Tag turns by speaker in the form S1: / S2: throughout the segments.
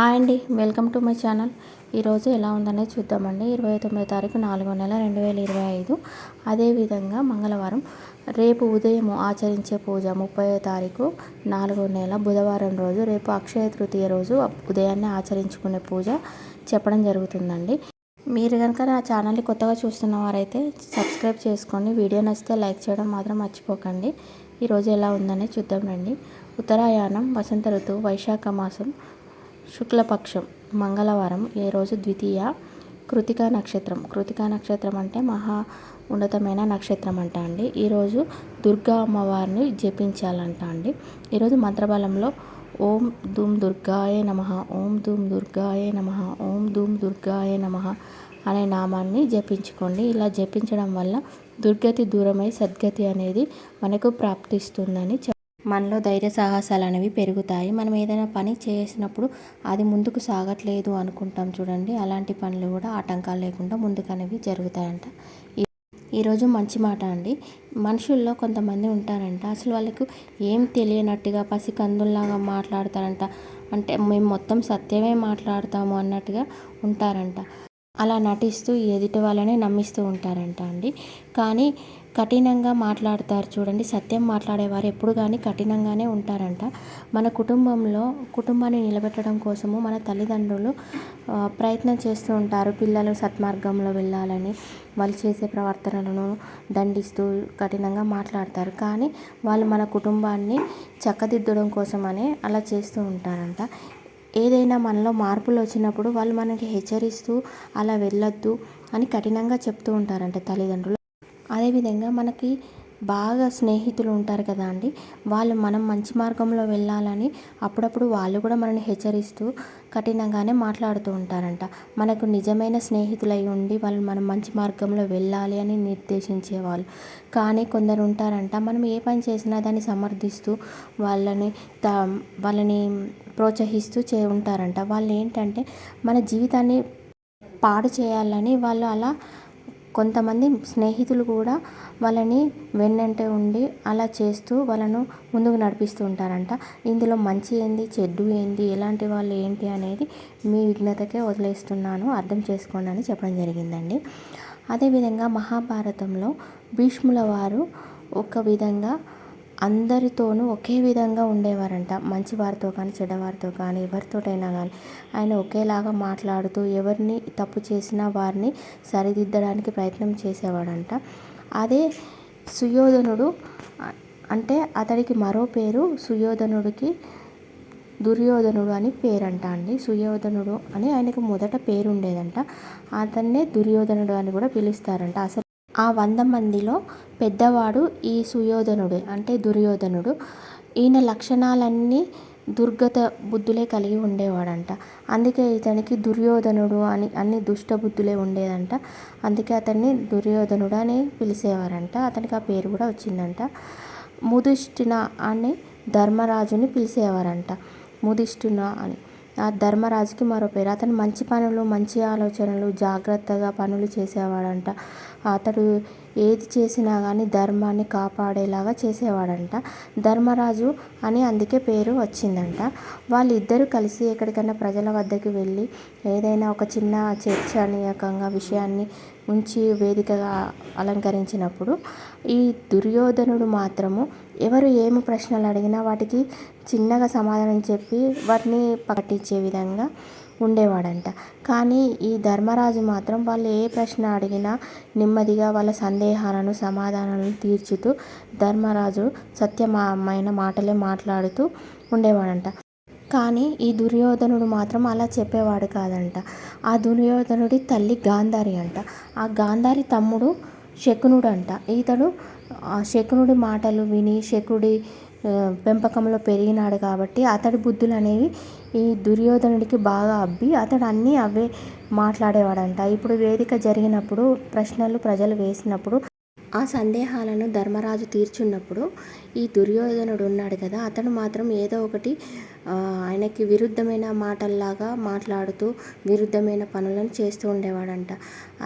S1: Hi అండి, welcome to my channel. ఈరోజు ఎలా ఉందనేది చూద్దామండి. 29వ తారీఖు 4వ నెల 2025. అదేవిధంగా మంగళవారం. రేపు ఉదయం ఆచరించే పూజ 30వ తారీఖు 4వ నెల బుధవారం రోజు. రేపు అక్షయ తృతీయ రోజు ఉదయాన్నే ఆచరించుకునే పూజ చెప్పడం జరుగుతుందండి. మీరు కనుక నా ఛానల్ని కొత్తగా చూస్తున్న వారైతే సబ్స్క్రైబ్ చేసుకోండి. వీడియో నచ్చితే లైక్ చేయడం మాత్రం మర్చిపోకండి. ఈరోజు ఎలా ఉందనే చూద్దాం రండి. ఉత్తరాయణం, వసంత ఋతువు, వైశాఖ మాసం, శుక్లపక్షం, మంగళవారం. ఏ రోజు ద్వితీయ. కృతికా నక్షత్రం. కృతికా నక్షత్రం అంటే మహా ఉన్నతమైన నక్షత్రం అంట అండి. ఈరోజు దుర్గా అమ్మవారిని జపించాలంట అండి. ఈరోజు మంత్రబలంలో ఓం ధూమ్ దుర్గాయ నమః, ఓం ధూమ్ దుర్గాయ నమః, ఓం ధూమ్ దుర్గాయ నమః అనే నామాన్ని జపించుకోండి. ఇలా జపించడం వల్ల దుర్గతి దూరమై సద్గతి అనేది మనకు ప్రాప్తిస్తుందని మనలో ధైర్య సాహసాలు అనేవి పెరుగుతాయి. మనం ఏదైనా పని చేసినప్పుడు అది ముందుకు సాగట్లేదు అనుకుంటాం చూడండి, అలాంటి పనులు కూడా ఆటంకాలు లేకుండా ముందుకు అనేవి జరుగుతాయంట. ఈరోజు మంచి మాట అండి. మనుషుల్లో కొంతమంది ఉంటారంట, అసలు వాళ్ళకు ఏం తెలియనట్టుగా పసికందుల్లాగా మాట్లాడతారంట. అంటే మేము మొత్తం సత్యమే మాట్లాడతాము అన్నట్టుగా ఉంటారంట. అలా నటిస్తూ ఎదుటి వాళ్ళని నమ్మిస్తూ ఉంటారంట అండి. కానీ కఠినంగా మాట్లాడతారు చూడండి, సత్యం మాట్లాడేవారు ఎప్పుడు కానీ కఠినంగానే ఉంటారంట. మన కుటుంబాన్ని నిలబెట్టడం కోసము మన తల్లిదండ్రులు ప్రయత్నం చేస్తూ ఉంటారు. పిల్లలు సత్మార్గంలో వెళ్ళాలని వాళ్ళు చేసే ప్రవర్తనలను దండిస్తూ కఠినంగా మాట్లాడతారు. కానీ వాళ్ళు మన కుటుంబాన్ని చక్కదిద్దడం కోసమనే అలా చేస్తూ ఉంటారంట. ఏదైనా మనలో మార్పులు వచ్చినప్పుడు వాళ్ళు మనకి హెచ్చరిస్తూ అలా వెళ్ళొద్దు అని కఠినంగా చెప్తూ ఉంటారంట తల్లిదండ్రులు. అదేవిధంగా మనకి బాగా స్నేహితులు ఉంటారు కదా అండి, వాళ్ళు మనం మంచి మార్గంలో వెళ్ళాలని అప్పుడప్పుడు వాళ్ళు కూడా మనల్ని హెచ్చరిస్తూ కఠినంగానే మాట్లాడుతూ ఉంటారంట. మనకు నిజమైన స్నేహితులై ఉండి వాళ్ళు మనం మంచి మార్గంలో వెళ్ళాలి అని నిర్దేశించేవాళ్ళు. కానీ కొందరు ఉంటారంట, మనం ఏ పని చేసినా దాన్ని సమర్థిస్తూ వాళ్ళని ప్రోత్సహిస్తూ ఉంటారంట. వాళ్ళు ఏంటంటే మన జీవితాన్ని పాడు చేయాలని వాళ్ళు అలా కొంతమంది స్నేహితులు కూడా వాళ్ళని వెన్నంటే ఉండి అలా చేస్తూ వాళ్ళను ముందుకు నడిపిస్తూ ఉంటారంట. ఇందులో మంచి ఏంది, చెడ్డు ఏంది, ఎలాంటి వాళ్ళు ఏంటి అనేది మీ విఘ్నతకే వదిలేస్తున్నాను, అర్థం చేసుకోండి అని చెప్పడం జరిగిందండి. అదేవిధంగా మహాభారతంలో భీష్ముల వారు ఒక విధంగా అందరితోనూ ఒకే విధంగా ఉండేవారంట. మంచివారితో కానీ చెడ్డవారితో కానీ ఎవరితోటైనా కానీ ఆయన ఒకేలాగా మాట్లాడుతూ ఎవరిని తప్పు చేసినా వారిని సరిదిద్దడానికి ప్రయత్నం చేసేవాడంట. అదే సుయోధనుడు అంటే అతడికి మరో పేరు, సుయోధనుడికి దుర్యోధనుడు అని పేరంట అండి. సుయోధనుడు అని ఆయనకు మొదట పేరు ఉండేదంట, అతన్నే దుర్యోధనుడు అని కూడా పిలుస్తారంట. అసలు ఆ 100 మందిలో పెద్దవాడు ఈ సుయోధనుడే అంటే దుర్యోధనుడు. ఈయన లక్షణాలన్నీ దుర్గత బుద్ధులే కలిగి ఉండేవాడంట. అందుకే ఇతనికి దుర్యోధనుడు అని అన్ని దుష్ట బుద్ధులే ఉండేదంట. అందుకే అతన్ని దుర్యోధనుడు అని పిలిచేవారంట. అతనికి ఆ పేరు కూడా వచ్చిందంట. ముధిష్ఠిన అని ధర్మరాజుని పిలిచేవారంట. ముధిష్ఠిన అని ఆ ధర్మరాజుకి మరో పేరు. అతను మంచి పనులు, మంచి ఆలోచనలు, జాగ్రత్తగా పనులు చేసేవాడంట. అతడు ఏది చేసినా కానీ ధర్మాన్ని కాపాడేలాగా చేసేవాడంట. ధర్మరాజు అని అందుకే పేరు వచ్చిందంట. వాళ్ళిద్దరూ కలిసి ఎక్కడికైనా ప్రజల వద్దకు వెళ్ళి ఏదైనా ఒక చిన్న చర్చనీయకంగా విషయాన్ని ఉంచి వేదికగా అలంకరించినప్పుడు ఈ దుర్యోధనుడు మాత్రము ఎవరు ఏమి ప్రశ్నలు అడిగినా వాటికి చిన్నగా సమాధానం చెప్పి వాటిని పట్టించే విధంగా ఉండేవాడంట. కానీ ఈ ధర్మరాజు మాత్రం వాళ్ళు ఏ ప్రశ్న అడిగినా నెమ్మదిగా వాళ్ళ సందేహాలను సమాధానాలను తీర్చుతూ ధర్మరాజు సత్యమైన మాటలే మాట్లాడుతూ ఉండేవాడంట. కానీ ఈ దుర్యోధనుడు మాత్రం అలా చెప్పేవాడు కాదంట. ఆ దుర్యోధనుడి తల్లి గాంధారి అంట. ఆ గాంధారి తమ్ముడు శకునుడు అంట. ఇతడు శకునుడి మాటలు విని శకుడి పెంపకంలో పెరిగినాడు కాబట్టి అతడి బుద్ధులు అనేవి ఈ దుర్యోధనుడికి బాగా అబ్బి అతడు అన్నీ అవే మాట్లాడేవాడంట. ఇప్పుడు వేదిక జరిగినప్పుడు ప్రశ్నలు ప్రజలు వేసినప్పుడు ఆ సందేహాలను ధర్మరాజు తీర్చున్నప్పుడు ఈ దుర్యోధనుడు ఉన్నాడు కదా, అతను మాత్రం ఏదో ఒకటి ఆయనకి విరుద్ధమైన మాటల్లాగా మాట్లాడుతూ విరుద్ధమైన పనులను చేస్తూ ఉండేవాడంట.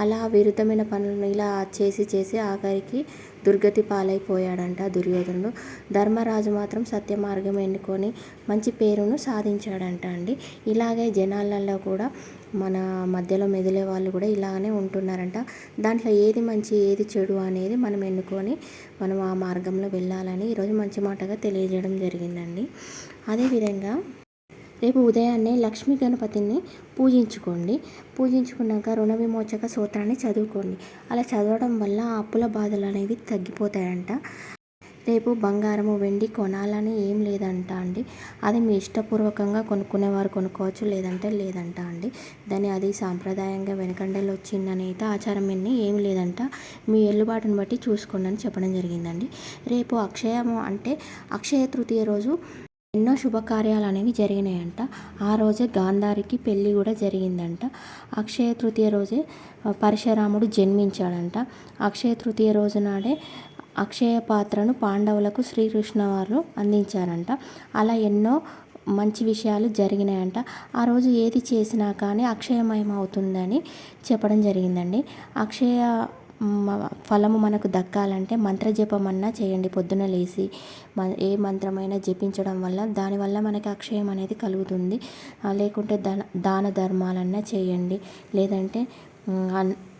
S1: అలా విరుద్ధమైన పనులను ఇలా చేసి ఆఖరికి దుర్గతి పాలైపోయాడంట దుర్యోధనుడు. ధర్మరాజు మాత్రం సత్య మార్గం ఎన్నుకొని మంచి పేరును సాధించాడంట అండి. ఇలాగే జనాలలో కూడా మన మధ్యలో మెదిలే వాళ్ళు కూడా ఇలాగనే ఉంటున్నారంట. దాంట్లో ఏది మంచి ఏది చెడు అనేది మనం ఎన్నుకొని మనం ఆ మార్గంలో వెళ్ళాలని ఈరోజు మంచి మాటగా తెలియజేయడం జరిగిందండి. అదేవిధంగా రేపు ఉదయాన్నే లక్ష్మీ గణపతిని పూజించుకోండి. పూజించుకున్నాక రుణ విమోచక స్తోత్రాన్ని చదువుకోండి. అలా చదవడం వల్ల ఆ అప్పుల బాధలు అనేవి తగ్గిపోతాయంట. రేపు బంగారము వెండి కొనాలని ఏం లేదంట అండి. అది మీ ఇష్టపూర్వకంగా కొనుక్కునేవారు కొనుక్కోవచ్చు, లేదంటే లేదంట అండి. అది సాంప్రదాయంగా వెనకండలో వచ్చిందని అయితే ఆచారం ఏం లేదంట. మీ ఎల్లుబాటును బట్టి చూసుకోండి అని చెప్పడం జరిగిందండి. రేపు అక్షయము అంటే అక్షయ తృతీయ రోజు ఎన్నో శుభకార్యాలు అనేవి జరిగినాయంట. ఆ రోజే గాంధారికి పెళ్ళి కూడా జరిగిందంట. అక్షయ తృతీయ రోజే పరశురాముడు జన్మించాడంట. అక్షయ తృతీయ రోజు నాడే అక్షయ పాత్రను పాండవులకు శ్రీకృష్ణ వారు అందించారంట. అలా ఎన్నో మంచి విషయాలు జరిగినాయంట. ఆ రోజు ఏది చేసినా కానీ అక్షయమయం అవుతుందని చెప్పడం జరిగిందండి. అక్షయ ఫలము మనకు దక్కాలంటే మంత్రజపం అన్నా చేయండి. పొద్దున లేచి ఏ మంత్రమైనా జపించడం వల్ల దానివల్ల మనకి అక్షయం అనేది కలుగుతుంది. లేకుంటే దాన ధర్మాలన్నా చేయండి, లేదంటే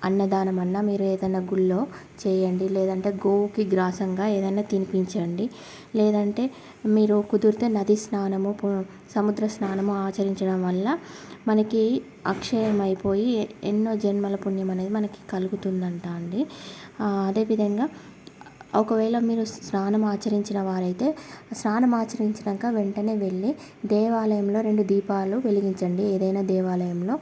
S1: అన్నదానం అన్నా మీరు ఏదైనా గుళ్ళో చేయండి, లేదంటే గోవుకి గ్రాసంగా ఏదైనా తినిపించండి, లేదంటే మీరు కుదిరితే నది స్నానము సముద్ర స్నానము ఆచరించడం వల్ల మనకి అక్షయం అయిపోయి ఎన్నో జన్మల పుణ్యం అనేది మనకి కలుగుతుందంట అండి. అదేవిధంగా ఒకవేళ మీరు స్నానం ఆచరించిన వారైతే స్నానం ఆచరించినాక వెంటనే వెళ్ళి దేవాలయంలో 2 దీపాలు వెలిగించండి. ఏదైనా దేవాలయంలో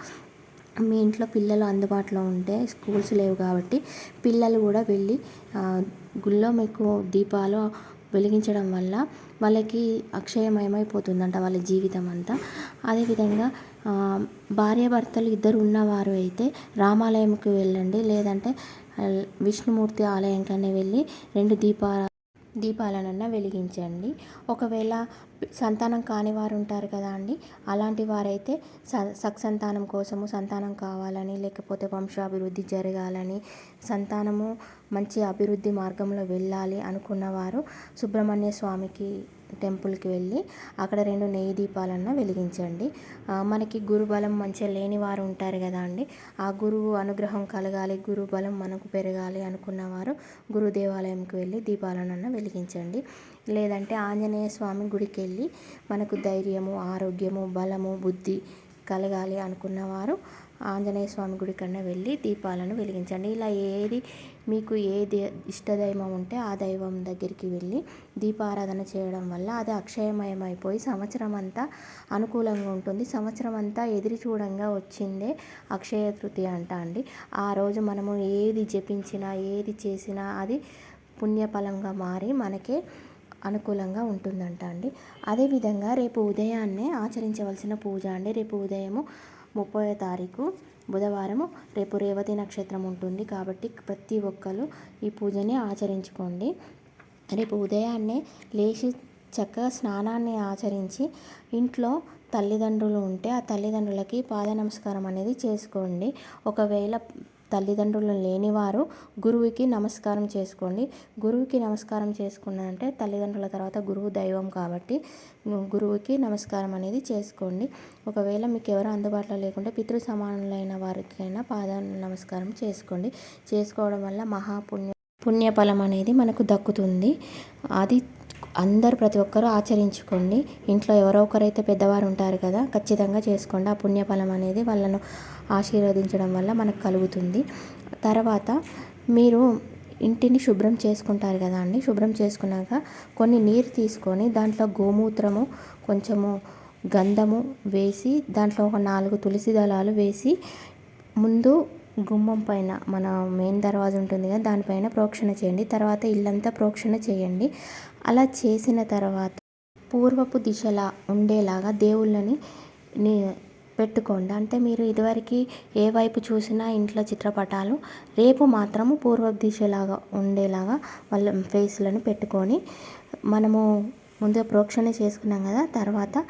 S1: మీ ఇంట్లో పిల్లలు అందుబాటులో ఉంటే, స్కూల్స్ లేవు కాబట్టి పిల్లలు కూడా వెళ్ళి గుళ్ళో మీకు దీపాలు వెలిగించడం వల్ల వాళ్ళకి అక్షయమయమైపోతుందంట వాళ్ళ జీవితం అంతా. అదేవిధంగా భార్యాభర్తలు ఇద్దరు ఉన్నవారు అయితే రామాలయంకి వెళ్ళండి, లేదంటే విష్ణుమూర్తి ఆలయంకనే వెళ్ళి 2 దీపాలనన్నా వెలిగించండి. ఒకవేళ సంతానం కాని వారు ఉంటారు కదా అండి, అలాంటి వారైతే సత్సంతానం కోసము సంతానం కావాలని, లేకపోతే వంశాభివృద్ధి జరగాలని, సంతానము మంచి అభివృద్ధి మార్గంలో వెళ్ళాలి అనుకున్నవారు సుబ్రహ్మణ్య స్వామికి టెంపుల్కి వెళ్ళి అక్కడ 2 నెయ్యి దీపాలన్నా వెలిగించండి. మనకి గురుబలం మంచిగా లేని వారు ఉంటారు కదా అండి, ఆ గురువు అనుగ్రహం కలగాలి, గురు బలం మనకు పెరగాలి అనుకున్నవారు గురు దేవాలయంకి వెళ్ళి దీపాలనన్నా వెలిగించండి. లేదంటే ఆంజనేయ స్వామి గుడికి వెళ్ళి మనకు ధైర్యము, ఆరోగ్యము, బలము, బుద్ధి కలగాలి అనుకున్నవారు ఆంజనేయ స్వామి గుడి కన్నా వెళ్ళి దీపాలను వెలిగించండి. ఇలా మీకు ఏది ఇష్టదైవం ఉంటే ఆ దైవం దగ్గరికి వెళ్ళి దీపారాధన చేయడం వల్ల అది అక్షయమయం అయిపోయి సంవత్సరం అంతా అనుకూలంగా ఉంటుంది. సంవత్సరం అంతా ఎదురు చూడంగా వచ్చిందే అక్షయ తృతీయ అంట అండి. ఆ రోజు మనము ఏది జపించినా ఏది చేసినా అది పుణ్యఫలంగా మారి మనకే అనుకూలంగా ఉంటుందంట అండి. అదేవిధంగా రేపు ఉదయాన్నే ఆచరించవలసిన పూజ అండి. రేపు ఉదయము 30వ తారీఖు బుధవారము, రేపు రేవతి నక్షత్రం ఉంటుంది కాబట్టి ప్రతి ఒక్కరు ఈ పూజని ఆచరించుకోండి. రేపు ఉదయాన్నే లేచి చక్కగా స్నానాన్ని ఆచరించి ఇంట్లో తల్లిదండ్రులు ఉంటే ఆ తల్లిదండ్రులకి పాద నమస్కారం అనేది చేసుకోండి. ఒకవేళ తల్లిదండ్రులు లేనివారు గురువుకి నమస్కారం చేసుకోండి. గురువుకి నమస్కారం చేసుకున్నారంటే తల్లిదండ్రుల తర్వాత గురువు దైవం కాబట్టి గురువుకి నమస్కారం అనేది చేసుకోండి. ఒకవేళ మీకు ఎవరు అందుబాటులో లేకుంటే పితృ సమానులైన వారికైనా పాద నమస్కారం చేసుకోండి. చేసుకోవడం వల్ల పుణ్యఫలం అనేది మనకు దక్కుతుంది. అది అందరూ ప్రతి ఒక్కరూ ఆచరించుకోండి. ఇంట్లో ఎవరో ఒకరైతే పెద్దవారు ఉంటారు కదా, ఖచ్చితంగా చేసుకోండి. ఆ పుణ్యఫలం అనేది వాళ్ళను ఆశీర్వదించడం వల్ల మనకు కలుగుతుంది. తర్వాత మీరు ఇంటిని శుభ్రం చేసుకుంటారు కదా అండి. శుభ్రం చేసుకున్నాక కొన్ని నీరు తీసుకొని దాంట్లో గోమూత్రము, కొంచెము గంధము వేసి దాంట్లో ఒక 4 తులసి దళాలు వేసి ముందు గుమ్మం పైన మన మెయిన్ దర్వాజా ఉంటుంది కదా దానిపైన ప్రోక్షణ చేయండి. తర్వాత ఇల్లంతా ప్రోక్షణ చేయండి. అలా చేసిన తర్వాత పూర్వపు దిశలా ఉండేలాగా దేవుళ్ళని పెట్టుకోండి. అంటే మీరు ఇదివరకు ఏ వైపు చూసినా ఇంట్లో చిత్రపటాలు, రేపు మాత్రము పూర్వపు దిశలాగా ఉండేలాగా వాళ్ళ ఫేస్లను పెట్టుకొని మనము ముందుగా ప్రోక్షణ చేసుకున్నాం కదా, తర్వాత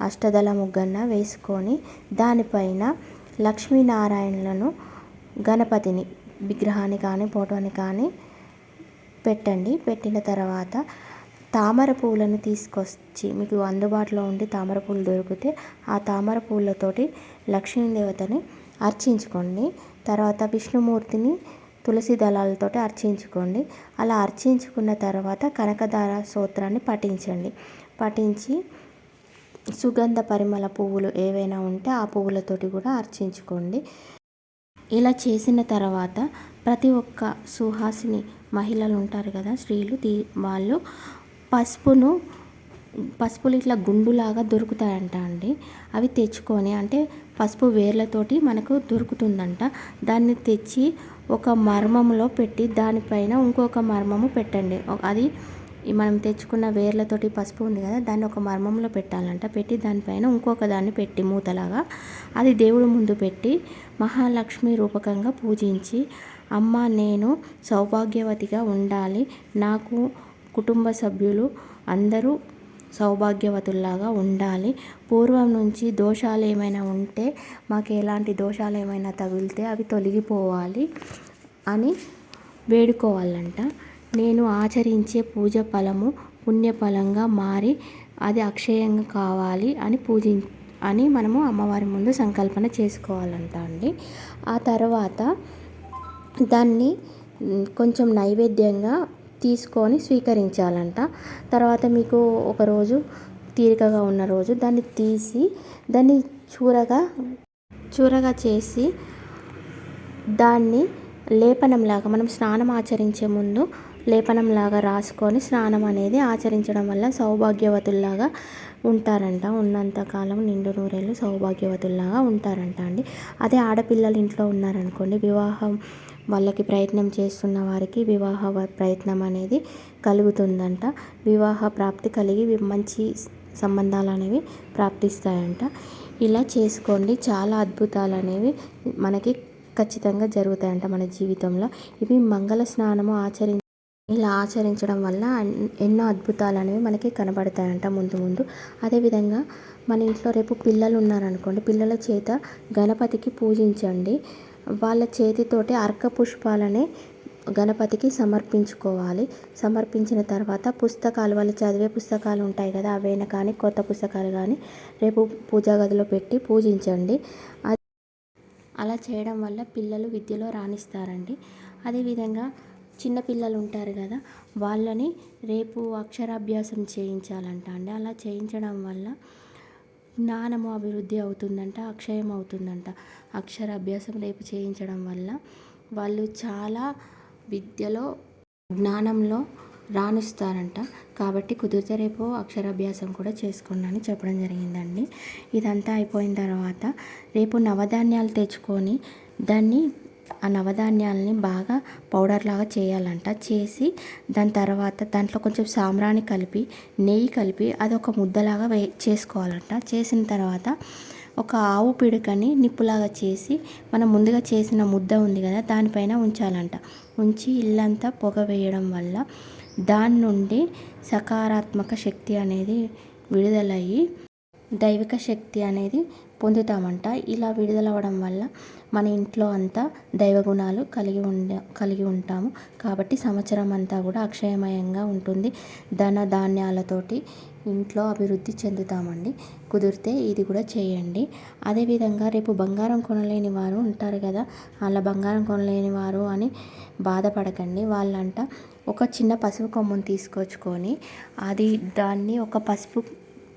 S1: అష్టదళ ముగ్గన్న వేసుకొని దానిపైన లక్ష్మీనారాయణలను, గణపతిని విగ్రహాన్ని కానీ ఫోటోని కానీ పెట్టండి. పెట్టిన తర్వాత తామర పువ్వులను తీసుకొచ్చి, మీకు అందుబాటులో ఉండి తామర పువ్వులు దొరికితే ఆ తామర పువ్వులతోటి లక్ష్మీదేవతని అర్చించుకోండి. తర్వాత విష్ణుమూర్తిని తులసి దళాలతోటి అర్చించుకోండి. అలా అర్చించుకున్న తర్వాత కనకదార స్తోత్రాన్ని పఠించండి. పఠించి సుగంధ పరిమళ పువ్వులు ఏవైనా ఉంటే ఆ పువ్వులతోటి కూడా అర్చించుకోండి. ఇలా చేసిన తర్వాత ప్రతి ఒక్క సుహాసిని మహిళలు ఉంటారు కదా, స్త్రీలు, వాళ్ళు పసుపులు ఇట్లా గుండులాగా దొరుకుతాయంట అండి. అవి తెచ్చుకొని, అంటే పసుపు వేర్లతోటి మనకు దొరుకుతుందంట. దాన్ని తెచ్చి ఒక మర్మంలో పెట్టి దానిపైన ఇంకొక మర్మము పెట్టండి. అది మనం తెచ్చుకున్న వేర్లతోటి పసుపు ఉంది కదా, దాన్ని ఒక మర్మంలో పెట్టాలంట. పెట్టి దానిపైన ఇంకొక దాన్ని పెట్టి మూతలాగా అది దేవుడి ముందు పెట్టి మహాలక్ష్మి రూపకంగా పూజించి, అమ్మ నేను సౌభాగ్యవతిగా ఉండాలి, నాకు కుటుంబ సభ్యులు అందరూ సౌభాగ్యవతుల్లాగా ఉండాలి, పూర్వం నుంచి దోషాలు ఏమైనా ఉంటే, మాకు ఎలాంటి దోషాలు ఏమైనా తగిలితే అవి తొలగిపోవాలి అని వేడుకోవాలంట. నేను ఆచరించే పూజ ఫలము పుణ్యఫలంగా మారి అది అక్షయంగా కావాలి అని మనము అమ్మవారి ముందు సంకల్పన చేసుకోవాలంట అండి. ఆ తర్వాత దాన్ని కొంచెం నైవేద్యంగా తీసుకొని స్వీకరించాలంట. తర్వాత మీకు ఒకరోజు తీరికగా ఉన్న రోజు దాన్ని తీసి దాన్ని చూరగా చేసి దాన్ని లేపనంలాగా, మనం స్నానం ఆచరించే ముందు లేపనంలాగా రాసుకొని స్నానం అనేది ఆచరించడం వల్ల సౌభాగ్యవతుల్లాగా ఉంటారంట. ఉన్నంతకాలం నిండు నూరేళ్ళు సౌభాగ్యవతుల్లాగా ఉంటారంట అండి. అదే ఆడపిల్లలు ఇంట్లో ఉన్నారనుకోండి, వివాహం వాళ్ళకి ప్రయత్నం చేస్తున్న వారికి వివాహ ప్రయత్నం అనేది కలుగుతుందంట. వివాహ ప్రాప్తి కలిగి మంచి సంబంధాలు అనేవి ప్రాప్తిస్తాయంట. ఇలా చేసుకోండి, చాలా అద్భుతాలు అనేవి మనకి ఖచ్చితంగా జరుగుతాయంట మన జీవితంలో. ఇవి మంగళ స్నానము ఇలా ఆచరించడం వల్ల ఎన్నో అద్భుతాలు అనేవి మనకి కనబడతాయంట ముందు. అదేవిధంగా మన ఇంట్లో రేపు పిల్లలు ఉన్నారనుకోండి, పిల్లల చేత గణపతికి పూజించండి. వాళ్ళ చేతితోటి అర్క పుష్పాలని గణపతికి సమర్పించుకోవాలి. సమర్పించిన తర్వాత పుస్తకాలు, వాళ్ళు చదివే పుస్తకాలు ఉంటాయి కదా, అవైనా కానీ కొత్త పుస్తకాలు కానీ రేపు పూజా గదిలో పెట్టి పూజించండి. అలా చేయడం వల్ల పిల్లలు విద్యలో రాణిస్తారండి. అదేవిధంగా చిన్నపిల్లలు ఉంటారు కదా, వాళ్ళని రేపు అక్షరాభ్యాసం చేయించాలంట అండి. అలా చేయించడం వల్ల జ్ఞానము అభివృద్ధి అవుతుందంట, అక్షయం అవుతుందంట. అక్షరాభ్యాసం రేపు చేయించడం వల్ల వాళ్ళు చాలా విద్యలో, జ్ఞానంలో రాణిస్తారంట. కాబట్టి కుదిరితే రేపు అక్షరాభ్యాసం కూడా చేసుకోండి అని చెప్పడం జరిగిందండి. ఇదంతా అయిపోయిన తర్వాత రేపు నవధాన్యాలు తెచ్చుకొని ఆ నవధాన్యాలని బాగా పౌడర్ లాగా చేయాలంట. చేసి దాని తర్వాత దాంట్లో కొంచెం సాంబ్రాణి కలిపి, నెయ్యి కలిపి అదొక ముద్దలాగా చేసుకోవాలంట. చేసిన తర్వాత ఒక ఆవు పిడకని నిప్పులాగా చేసి మనం ముందుగా చేసిన ముద్ద ఉంది కదా, దానిపైన ఉంచాలంట. ఉంచి ఇల్లంతా పొగ వేయడం వల్ల దాని నుండి సకారాత్మక శక్తి అనేది విడుదలయ్యి దైవిక శక్తి అనేది పొందుతామంట. ఇలా విడుదలవ్వడం వల్ల మన ఇంట్లో అంతా దైవగుణాలు కలిగి ఉంటాము. కాబట్టి సంవత్సరం అంతా కూడా అక్షయమయంగా ఉంటుంది. ధన ధాన్యాలతోటి ఇంట్లో అభివృద్ధి చెందుతామండి. కుదిరితే ఇది కూడా చేయండి. అదేవిధంగా రేపు బంగారం కొనలేని వారు ఉంటారు కదా, అలా బంగారం కొనలేని వారు అని బాధపడకండి. వాళ్ళంట ఒక చిన్న పసుపు కొమ్మును తీసుకొచ్చుకొని దాన్ని ఒక పసుపు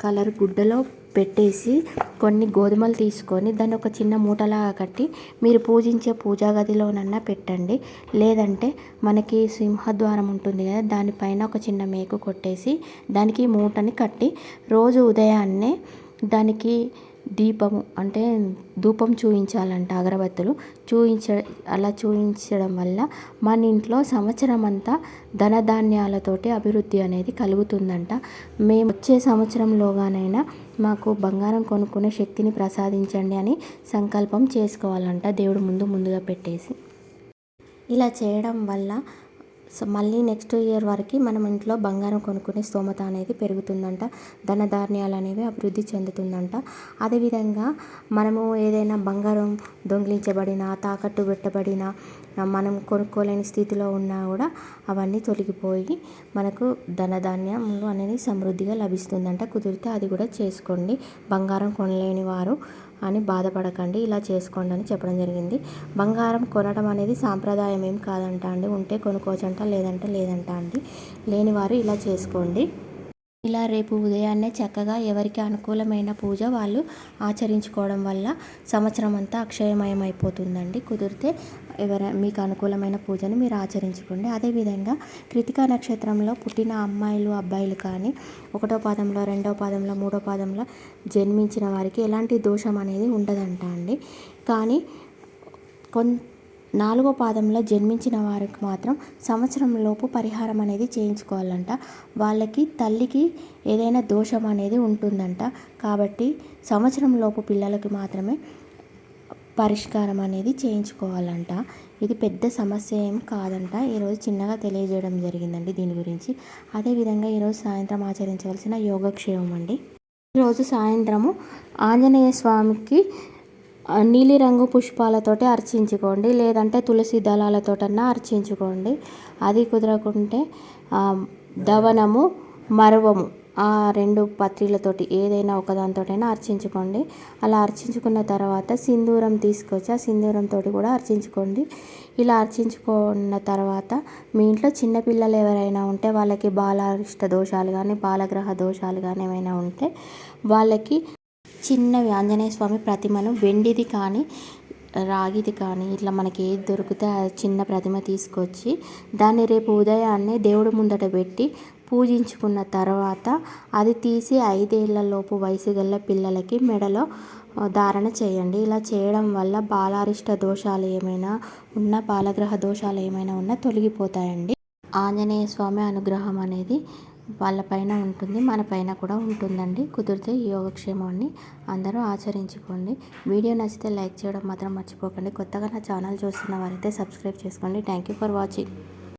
S1: కలర్ గుడ్డలో పెట్టేసి కొన్ని గోధుమలు తీసుకొని దాన్ని ఒక చిన్న మూటలాగా కట్టి మీరు పూజించే పూజా గదిలోనన్నా పెట్టండి. లేదంటే మనకి సింహద్వారం ఉంటుంది కదా, దానిపైన ఒక చిన్న మేకు కొట్టేసి దానికి మూటని కట్టి రోజు ఉదయాన్నే దానికి దీపము అంటే ధూపం చూయించాలంట, అగరబత్తులు అలా చూయించడం వల్ల మన ఇంట్లో సంవత్సరం అంతా ధనధాన్యాలతోటి అభివృద్ధి అనేది కలుగుతుందంట. మేము వచ్చే సంవత్సరంలోగానైనా మాకు బంగారం కొనుక్కునే శక్తిని ప్రసాదించండి అని సంకల్పం చేసుకోవాలంట దేవుడు ముందుగా పెట్టేసి. ఇలా చేయడం వల్ల మళ్ళీ నెక్స్ట్ ఇయర్ వరకు మనం ఇంట్లో బంగారం కొనుక్కునే స్తోమత అనేది పెరుగుతుందంట. ధనధాన్యాలు అనేవి అభివృద్ధి చెందుతుందంట. అదేవిధంగా మనము ఏదైనా బంగారం దొంగిలించబడినా, తాకట్టు పెట్టబడినా, మనం కొనుక్కోలేని స్థితిలో ఉన్నా కూడా అవన్నీ తొలగిపోయి మనకు ధనధాన్యములు అనేది సమృద్ధిగా లభిస్తుందంట. కుదిరితే అది కూడా చేసుకోండి. బంగారం కొనలేని వారు అని బాధపడకండి, ఇలా చేసుకోండి అని చెప్పడం జరిగింది. బంగారం కొనడం అనేది సాంప్రదాయం ఏం కాదంట అండి. ఉంటే కొనుక్కోవచ్చంట, లేదంటే లేదంట అండి. లేనివారు ఇలా చేసుకోండి. ఇలా రేపు ఉదయాన్నే చక్కగా ఎవరికి అనుకూలమైన పూజ వాళ్ళు ఆచరించుకోవడం వల్ల సంవత్సరం అంతా అక్షయమయం అయిపోతుందండి. కుదిరితే మీకు అనుకూలమైన పూజని మీరు ఆచరించుకోండి. అదేవిధంగా కృతికా నక్షత్రంలో పుట్టిన అమ్మాయిలు అబ్బాయిలు కానీ 1వ పాదంలో 2వ పాదంలో 3వ పాదంలో జన్మించిన వారికి ఎలాంటి దోషం అనేది ఉండదంట అండి. కానీ 4వ పాదంలో జన్మించిన వారికి మాత్రం సంవత్సరంలోపు పరిహారం అనేది చేయించుకోవాలంట. వాళ్ళకి తల్లికి ఏదైనా దోషం అనేది ఉంటుందంట. కాబట్టి సంవత్సరంలోపు పిల్లలకి మాత్రమే పరిష్కారం అనేది చేయించుకోవాలంట. ఇది పెద్ద సమస్య ఏం కాదంట. ఈరోజు చిన్నగా తెలియజేయడం జరిగిందండి దీని గురించి. అదేవిధంగా ఈరోజు సాయంత్రం ఆచరించవలసిన యోగక్షేమం అండి. ఈరోజు సాయంత్రము ఆంజనేయ స్వామికి నీలిరంగు పుష్పాలతోటి అర్చించుకోండి, లేదంటే తులసి దళాలతోటన్నా అర్చించుకోండి. అది కుదరకుంటే దవనము మరువము ఆ 2 పత్రిలతోటి ఏదైనా ఒకదానితోటైనా అర్చించుకోండి. అలా అర్చించుకున్న తర్వాత సింధూరం తీసుకొచ్చి ఆ సింధూరంతో కూడా అర్చించుకోండి. ఇలా అర్చించుకున్న తర్వాత మీ ఇంట్లో చిన్నపిల్లలు ఎవరైనా ఉంటే వాళ్ళకి బాలారిష్ట దోషాలు కానీ బాలగ్రహ దోషాలు కానీ ఏమైనా ఉంటే వాళ్ళకి చిన్నవి ఆంజనేయ స్వామి ప్రతిమను వెండిది కానీ రాగిది కానీ ఇట్లా మనకి ఏది దొరికితే ఆ చిన్న ప్రతిమ తీసుకొచ్చి దాన్ని రేపు ఉదయాన్నే దేవుడి ముందట పెట్టి పూజించుకున్న తర్వాత అది తీసి 5 ఏళ్లలోపు వయసు గల పిల్లలకి మెడలో ధారణ చేయండి. ఇలా చేయడం వల్ల బాలారిష్ట దోషాలు ఏమైనా ఉన్నా బాలగ్రహ దోషాలు ఏమైనా ఉన్నా తొలగిపోతాయండి. ఆంజనేయ స్వామి అనుగ్రహం అనేది వాళ్ళపైన ఉంటుంది, మన పైన కూడా ఉంటుందండి. కుదిరితే ఈ యోగక్షేమాన్ని అందరూ ఆచరించుకోండి. వీడియో నచ్చితే లైక్ చేయడం మాత్రం మర్చిపోకండి. కొత్తగా నా ఛానల్ చూస్తున్న వారైతే సబ్స్క్రైబ్ చేసుకోండి. Thank you for watching.